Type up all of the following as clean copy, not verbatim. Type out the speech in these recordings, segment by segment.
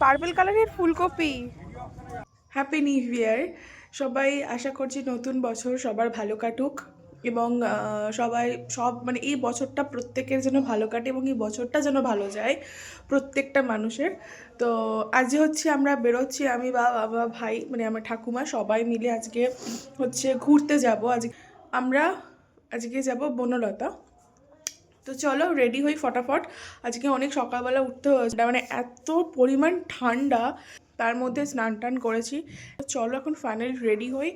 Purple কালারের ফুলকপি। Happy new year সবাই। আশা করছি নতুন বছর সবার ভালো কাটুক এবং সবাই মানে এই বছরটা প্রত্যেকের যেন ভালো কাটে এবং এই বছরটা যেন ভালো যায় প্রত্যেকটা মানুষের। তো আজ হচ্ছে আমরা বেরোচ্ছি, আমি বাবা ভাই মানে আমার ঠাকুমা সবাই মিলে আজকে হচ্ছে ঘুরতে যাব। আমরা আজকে যাব বনলতা। তো চলো রেডি হই ফটাফট। আজকে অনেক সকালবেলা উঠতে হয়েছে, মানে এত পরিমাণ ঠান্ডা, তার মধ্যে স্নান টান করেছি। চলো এখন ফাইনালি রেডি হই।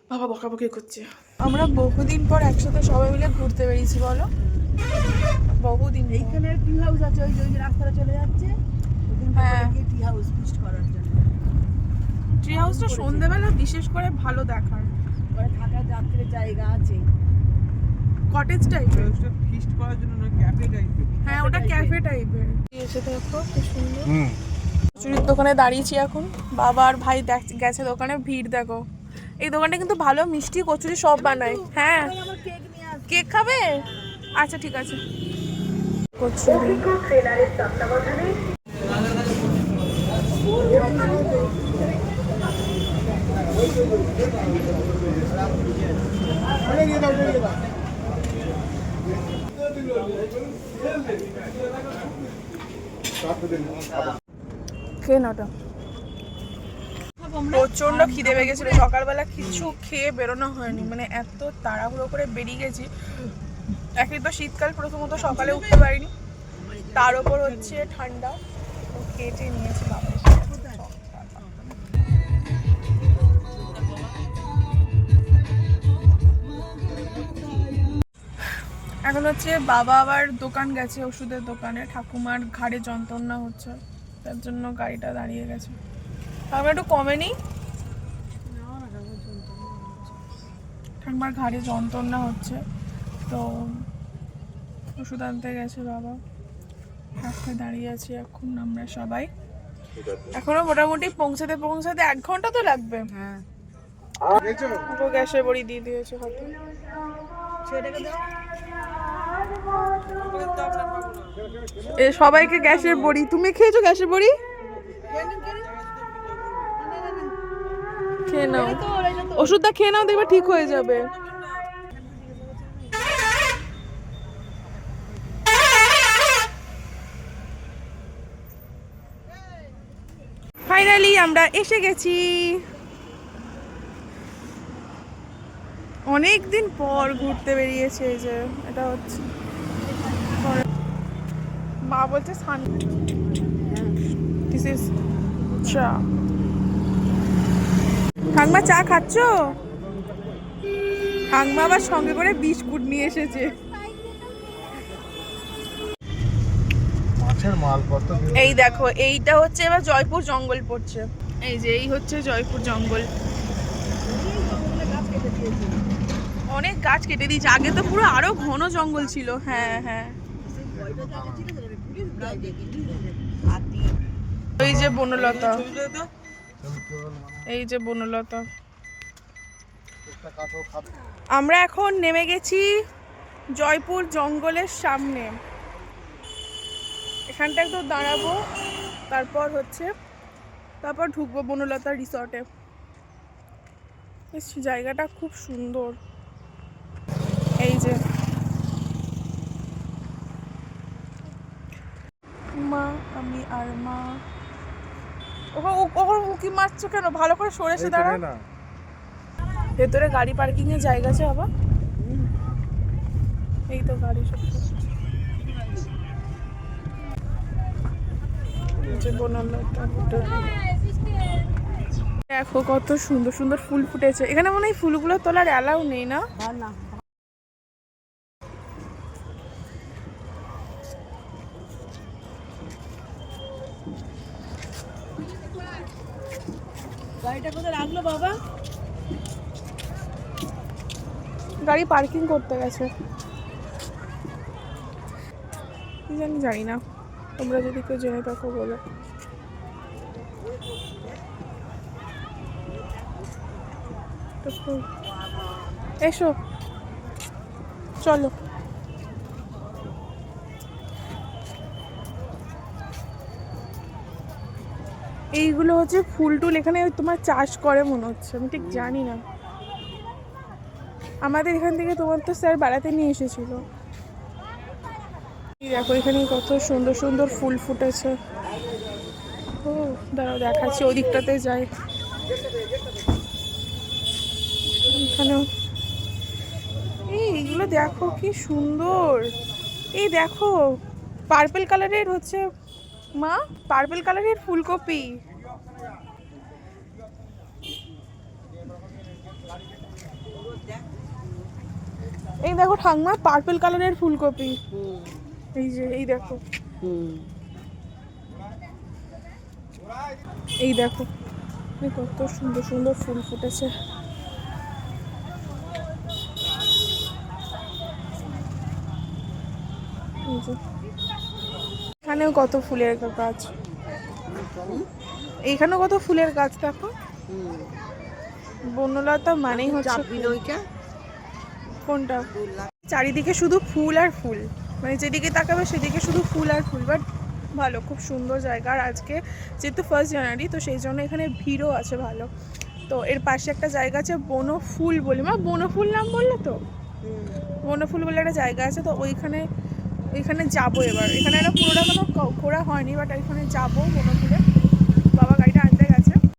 বাবা বকাবকি করছে। আমরা বহুদিন পর একসাথে সবাই মিলে ঘুরতে বেরিয়েছি, বলো বহুদিন। এইখানে টি হাউস আছে, ওই যে রাস্তাটা চলে যাচ্ছে, হ্যাঁ টি হাউস ফিস্ট করার জন্য। ট্রি হাউসটা সন্ধ্যেবেলা বিশেষ করে ভালো দেখার, ওখানে থাকার রাত্রের জায়গা আছে, কটেজ টাইপের। ফিস্ট করার জন্য না, ক্যাফে টাইপের। হ্যাঁ ওটা ক্যাফে টাইপের। এসে দেখো কি সুন্দর। চুরির দোকানে দাঁড়িয়েছি এখন, বাবা আর ভাই গেছে দোকানে। ভিড় দেখো। এই দোকানটা কিন্তু ভালো মিষ্টি কচুরি সব বানায়। হ্যাঁ কেক খাবে? আচ্ছা ঠিক আছে। কচুরি খেয়ে নাটা। প্রচন্ড খিদে পেয়ে গেছিল, সকালবেলা কিছু খেয়ে বেরোনো হয়নি, মানে এত তাড়াহুড়ো করে বেরিয়ে গেছি। একই তো শীতকাল, প্রথমত সকালে উঠতে পারিনি, তার উপর হচ্ছে ঠান্ডা। তো কেটে নিয়েছি বাবা। এখন হচ্ছে বাবা আবার দোকান গেছে, ওষুধের দোকানে। ঠাকুমার ঘাড়ে যন্ত্রণা হচ্ছে, তার জন্য গাড়িটা দাঁড়িয়ে গেছে। আমরা একটু কমেনি, ঠাকুমার ঘাড়ে যন্ত্রণা হচ্ছে, তো ওষুধ আনতে গেছে বাবা। রাস্তায় দাঁড়িয়ে আছি এখন আমরা সবাই। এখনো মোটামুটি পৌঁছাতে 1 ঘন্টা তো লাগবে। হ্যাঁ গ্যাসের বড়ি দিয়ে দিয়েছে হাতে। সবাইকে গ্যাসের বড়ি। তুমি খেয়েছো গ্যাসের বড়ি? খেয়ে নাও, ওষুধটা খেয়ে নাও, দেখবে ঠিক হয়ে যাবে। ফাইনালি আমরা এসে গেছি। অনেক দিন পর ঘুরতে বেরিয়েছে। এই যে এটা হচ্ছে, মা বলছে দিস ইজ চা। ঠাকমা চা খাচ্ছ? ঠাকমা আবার সঙ্গে করে বিস্কুট নিয়ে এসেছে। এই দেখো, এইটা হচ্ছে এবার জয়পুর জঙ্গল পড়ছে। এই যে এই হচ্ছে জয়পুর জঙ্গল। অনেক গাছ কেটে দিয়েছে, আগে তো পুরো আরো ঘন জঙ্গল ছিল। হ্যাঁ হ্যাঁ। এই যে বনলতা, এই যে বনলতা। আমরা এখন নেমে গেছি জয়পুর জঙ্গলের সামনে। এখানটা একটু দাঁড়াবো, তারপর ঢুকবো বনলতা রিসর্টে। জায়গাটা খুব সুন্দর। এই যে মা, আমি আর মা। ওখানে উঁকি মারছো কেন? ভালো করে সরে এসে দাঁড়া। ভেতরে গাড়ি পার্কিং এর জায়গা আছে বাবা। এই তো গাড়ি সব। দেখো কত সুন্দর সুন্দর ফুল ফুটেছে এখানে। মনে হয় ফুলগুলো তোলার অ্যালাউ নেই না? গাড়িটা কোথায় রাখলো বাবা? গাড়ি পার্কিং করতে গেছে, জানি না। তোমরা যদি কেউ জেনে থাকো বলো। এসো চলো। এইগুলো হচ্ছে ফুল টুল এখানে তোমার চাষ করে মনে হচ্ছে, আমি ঠিক জানি না। আমাদের এখান থেকে তোমার তো স্যার বেড়াতে নিয়ে এসেছিল। এই দেখো এখানে কত সুন্দর সুন্দর ফুল ফুটেছে। ও দাঁড়াও দেখাচ্ছি, ওই দিকটাতে যাই। এখানেও এইগুলো দেখো কি সুন্দর। এই দেখো পার্পল কালারের হচ্ছে মা, পার্পল কালারের ফুলকপি। এই দেখো ঠাম্মা পার্পল কালারের ফুলকপি। এই যে এই দেখো, এই দেখো এই কত সুন্দর সুন্দর ফুল ফুটেছে। এই যে এখানেও কত ফুলের গাছ, এইখানেও কত ফুলের গাছ দেখো। বনলতা মানেই হচ্ছে ফুল। কোনটা? চারিদিকে শুধু ফুল আর ফুল, মানে যেদিকে তাকাবে সেদিকে শুধু ফুল আর ফুল। বাট ভালো, খুব সুন্দর জায়গা। আর আজকে যেহেতু 1 জানুয়ারি তো সেই জন্য এখানে ভিড়ও আছে ভালো। তো এর পাশে একটা জায়গা আছে বনফুল বলে, মা বনফুল নাম বললে তো, বনফুল বলে একটা জায়গা আছে। তো ওইখানে যাবো এবার। এখানে একটা পুরোটা কোনো ঘোরা হয়নি, বাট এখানে যাবো বনফুলে।